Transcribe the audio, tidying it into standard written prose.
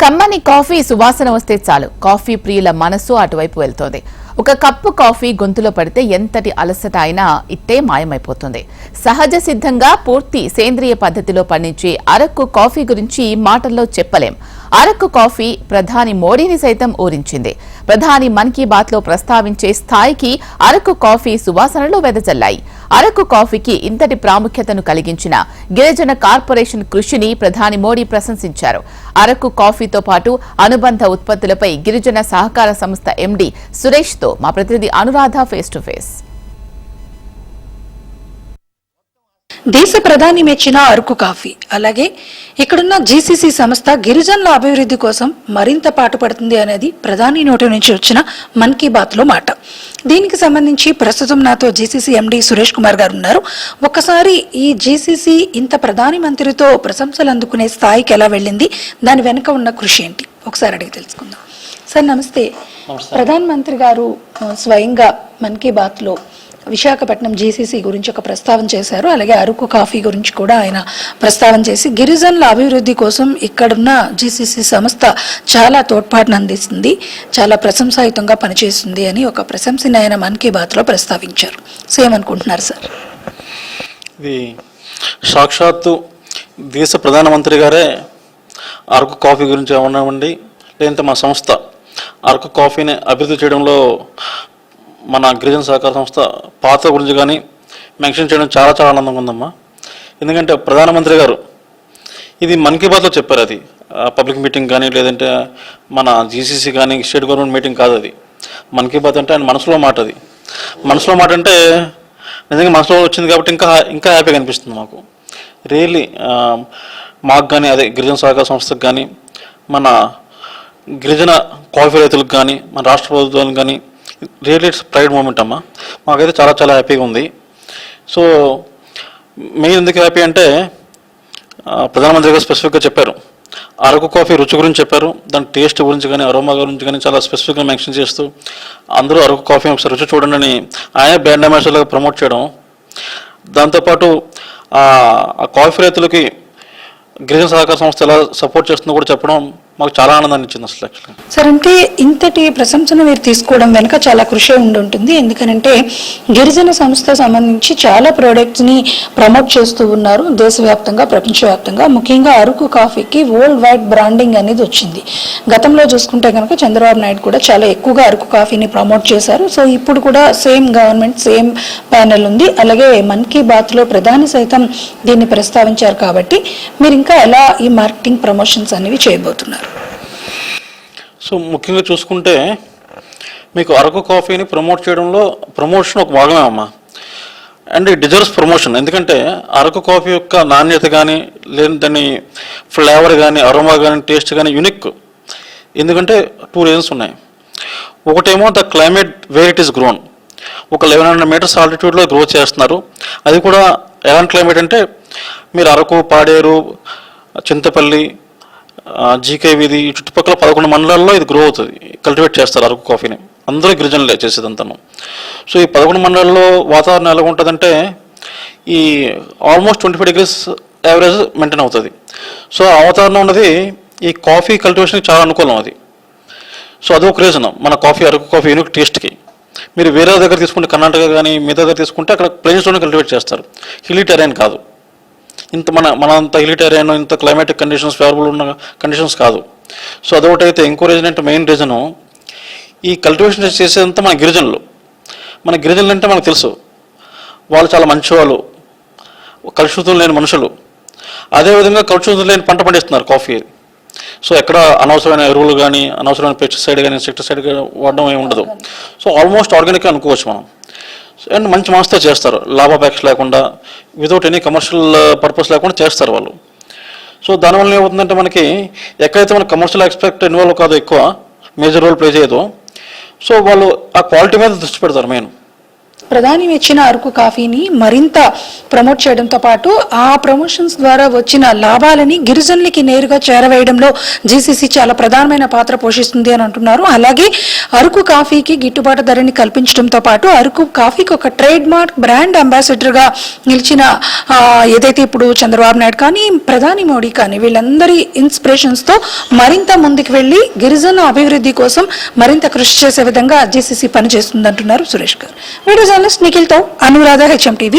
కమ్మని కాఫీ సువాసన వస్తే చాలు కాఫీ ప్రియుల మనసు అటువైపు వెళ్తోంది. ఒక కప్పు కాఫీ గొంతులో పడితే ఎంతటి అలసట అయినా ఇట్టే మాయమైపోతుంది. సహజ సిద్ధంగా పూర్తి సేంద్రియ పద్ధతిలో పండించే అరకు కాఫీ గురించి మాటల్లో చెప్పలేం. అరకు కాఫీ ప్రధాని మోడీని సైతం ఊరించింది. ప్రధాని మన్ కీ బాత్ లో ప్రస్తావించే స్థాయికి అరకు కాఫీ సువాసనలు వెదజల్లాయి. అరకు కాఫీకి ఇంతటి ప్రాముఖ్యతను కలిగించిన గిరిజన కార్పొరేషన్ కృషిని ప్రధాని మోడీ ప్రశంసించారు. అరకు కాఫీతో పాటు అనుబంధ ఉత్పత్తులపై గిరిజన సహకార సంస్థ ఎండీ సురేష్ తో మా ప్రతినిధి అనురాధ ఫేస్ టు ఫేస్. దేశ ప్రధాని మెచ్చిన అరకు కాఫీ, అలాగే ఇక్కడున్న జీసీసీ సంస్థ గిరిజనుల అభివృద్ధి కోసం మరింత పాటుపడుతుంది అనేది ప్రధాని నోటి నుంచి వచ్చిన మన్ కీ బాత్ లో మాట. దీనికి సంబంధించి ప్రస్తుతం నాతో జీసీసీ ఎండీ సురేష్ కుమార్ గారు ఉన్నారు. ఒక్కసారి ఈ జీసీసీ ఇంత ప్రధాని మంత్రితో ప్రశంసలు అందుకునే స్థాయికి ఎలా వెళ్ళింది, దాని వెనుక ఉన్న కృషి ఏంటి, ఒకసారి అడిగి తెలుసుకుందాం. సార్ నమస్తే. ప్రధాన మంత్రి గారు స్వయంగా మన్ కీ బాత్ లో విశాఖపట్నం జీసీసీ గురించి ఒక ప్రస్తావన చేశారు. అలాగే అరకు కాఫీ గురించి కూడా ఆయన ప్రస్తావన చేసి గిరిజనుల అభివృద్ధి కోసం ఇక్కడున్న జీసీసీ సంస్థ చాలా తోడ్పాటును అందిస్తుంది, చాలా ప్రశంసాయుతంగా పనిచేస్తుంది అని ఒక ప్రశంసని ఆయన మన్ కీ బాత్ లో ప్రస్తావించారు. సో ఏమనుకుంటున్నారు సార్? ఇది సాక్షాత్తు దేశ ప్రధానమంత్రి గారే అరకు కాఫీ గురించి ఏమన్నామండి, లేదంటే మా సంస్థ అరకు కాఫీని అభివృద్ధి చేయడంలో మన గిరిజన సహకార సంస్థ పాత్ర గురించి కానీ మెన్షన్ చేయడం చాలా చాలా ఆనందంగా ఉందమ్మా. ఎందుకంటే ప్రధానమంత్రి గారు ఇది మన్ కీ బాత్లో చెప్పారు. అది పబ్లిక్ మీటింగ్ కానీ లేదంటే మన జీసీసీ కానీ స్టేట్ గవర్నమెంట్ మీటింగ్ కాదు. అది మన్ కీ బాత్ అంటే ఆయన మనసులో మాట. అది మనసులో మాట అంటే నిజంగా మనసులో వచ్చింది కాబట్టి ఇంకా ఇంకా హ్యాపీగా అనిపిస్తుంది మాకు. రియల్లీ మాకు కానీ అదే గిరిజన సహకార సంస్థకు కానీ మన గిరిజన కాఫీ రైతులకు కానీ మన రాష్ట్ర ప్రభుత్వానికి కానీ రియల్లీ ఇట్స్ ప్రైడ్ మూమెంట్ అమ్మా. మాకైతే చాలా చాలా హ్యాపీగా ఉంది. సో మెయిన్ ఎందుకు హ్యాపీ అంటే ప్రధానమంత్రి గారు స్పెసిఫిక్గా చెప్పారు, అరకు కాఫీ రుచి గురించి చెప్పారు, దాని టేస్ట్ గురించి కానీ అరోమా గురించి కానీ చాలా స్పెసిఫిక్గా మెన్షన్ చేస్తూ అందరూ అరకు కాఫీ ఒకసారి రుచి చూడండి అని ఆయన బ్రాండ్ అంబాసిడర్గా ప్రమోట్ చేయడం, దాంతోపాటు ఆ కాఫీ రైతులకి గిరిజన సహకార సంస్థ ఎలా సపోర్ట్ చేస్తుందో కూడా చెప్పడం మాకు చాలా ఆనందాన్ని ఇచ్చింది అసలు యాక్చువల్గా. సార్, అంటే ఇంతటి ప్రశంసను మీరు తీసుకోవడం వెనుక చాలా కృషి ఉంటుంది. ఎందుకనంటే గిరిజన సంస్థ సంబంధించి చాలా ప్రోడక్ట్స్ని ప్రమోట్ చేస్తూ ఉన్నారు దేశవ్యాప్తంగా, ప్రపంచవ్యాప్తంగా. ముఖ్యంగా అరకు కాఫీకి వరల్డ్ వైడ్ బ్రాండింగ్ అనేది వచ్చింది. గతంలో చూసుకుంటే కనుక చంద్రబాబు నాయుడు కూడా చాలా ఎక్కువగా అరకు కాఫీని ప్రమోట్ చేశారు. సో ఇప్పుడు కూడా సేమ్ గవర్నమెంట్, సేమ్ ప్యానెల్ ఉంది. అలాగే మన్ కీ బాత్లో ప్రధాని సైతం దీన్ని ప్రస్తావించారు. కాబట్టి మీరు ఇంకా ఎలా ఈ మార్కెటింగ్ ప్రమోషన్స్ అనేవి చేయబోతున్నారు? సో ముఖ్యంగా చూసుకుంటే మీకు అరకు కాఫీని ప్రమోట్ చేయడంలో ప్రమోషన్ ఒక భాగమే అమ్మా. And it deserves promotion. ఎందుకంటే అరకు కాఫీ యొక్క నాణ్యత కానీ లేదా దాని ఫ్లేవర్ కానీ అరోమా కానీ టేస్ట్ కానీ యూనిక్. ఎందుకంటే 2 రీజన్స్ ఉన్నాయి. ఒకటేమో the climate where it is grown. ఒక 1100 మీటర్స్ ఆల్టిట్యూడ్లో గ్రో చేస్తున్నారు. అది కూడా ఎలాంటి క్లైమేట్ అంటే మీరు అరకు, పాడేరు, చింతపల్లి, జీకే వీధి ఈ చుట్టుపక్కల 11 మండలాల్లో ఇది గ్రో అవుతుంది, కల్టివేట్ చేస్తారు అరకు కాఫీని. అందరూ గిరిజనులే చేసేదంతాను. సో ఈ 11 మండలాల్లో వాతావరణం ఎలా ఉంటుందంటే ఈ ఆల్మోస్ట్ 25 degrees యావరేజ్ మెయింటైన్ అవుతుంది. సో ఆ వాతావరణం ఉన్నది ఈ కాఫీ కల్టివేషన్కి చాలా అనుకూలం అది. సో అదొక రీజన్ మన కాఫీ అరకు కాఫీ యూనిక్ టేస్ట్కి. మీరు వేరే దగ్గర తీసుకుంటే కర్ణాటక కానీ మిగతా దగ్గర తీసుకుంటే అక్కడ ప్లేన్స్లోనే కల్టివేట్ చేస్తారు, హిల్లీ టెరైన్ కాదు. ఇంత మన అంత హిల్లీ టెరైన్, ఇంత క్లైమాటిక్ కండిషన్స్ ఫేవరబుల్ ఉన్న కండిషన్స్ కాదు. సో అదొకటైతే. ఇంకో రీజన్ అంటే మెయిన్ రీజను ఈ కల్టివేషన్ చేసేదంతా మన గిరిజనులు. మన గిరిజనులు అంటే మనకు తెలుసు, వాళ్ళు చాలా మంచివాళ్ళు, కలుషితం లేని మనుషులు. అదేవిధంగా కలుషితం లేని పంట పండిస్తున్నారు కాఫీ. సో ఎక్కడ అనవసరమైన ఎరువులు కానీ అనవసరమైన పెస్టిసైడ్ కానీ ఇన్సెక్టిసైడ్ కానీ వాడడం ఏమి ఉండదు. సో ఆల్మోస్ట్ ఆర్గానిక్గా అనుకోవచ్చు మనం. అండ్ మంచి మనసుతో చేస్తారు, లాభాపేక్ష లేకుండా, వితౌట్ ఎనీ కమర్షియల్ పర్పస్ లేకుండా చేస్తారు వాళ్ళు. సో దానివల్ల ఏమవుతుందంటే మనకి ఎక్కడైతే మనకి కమర్షియల్ ఆస్పెక్ట్ ఇన్వాల్వ్ కాదు, ఎక్కువ మేజర్ రోల్ ప్లే చేయదు, సో వాళ్ళు ఆ క్వాలిటీ మీద దృష్టి పెడతారు మెయిన్. ప్రధాని ఇచ్చిన అరకు కాఫీని మరింత ప్రమోట్ చేయడంతో పాటు ఆ ప్రమోషన్స్ ద్వారా వచ్చిన లాభాలని గిరిజనులకి నేరుగా చేరవేయడంలో జీసీసీ చాలా ప్రధానమైన పాత్ర పోషిస్తుంది అని అంటున్నారు. అలాగే అరకు కాఫీకి గిట్టుబాటు ధరని కల్పించడంతో పాటు అరకు కాఫీకి ఒక ట్రేడ్ మార్క్ బ్రాండ్ అంబాసిడర్ గా నిలిచిన ఏదైతే ఇప్పుడు చంద్రబాబు నాయుడు కానీ ప్రధాని మోడీ కానీ వీళ్ళందరి ఇన్స్పిరేషన్స్ తో మరింత ముందుకు వెళ్లి గిరిజన అభివృద్ధి కోసం మరింత కృషి చేసే విధంగా జీసీసీ పనిచేస్తుంది అంటున్నారు సురేష్ గారు. వీడియో జర్నలిస్ట్ నిఖిల్తో అనురాధ, HM TV.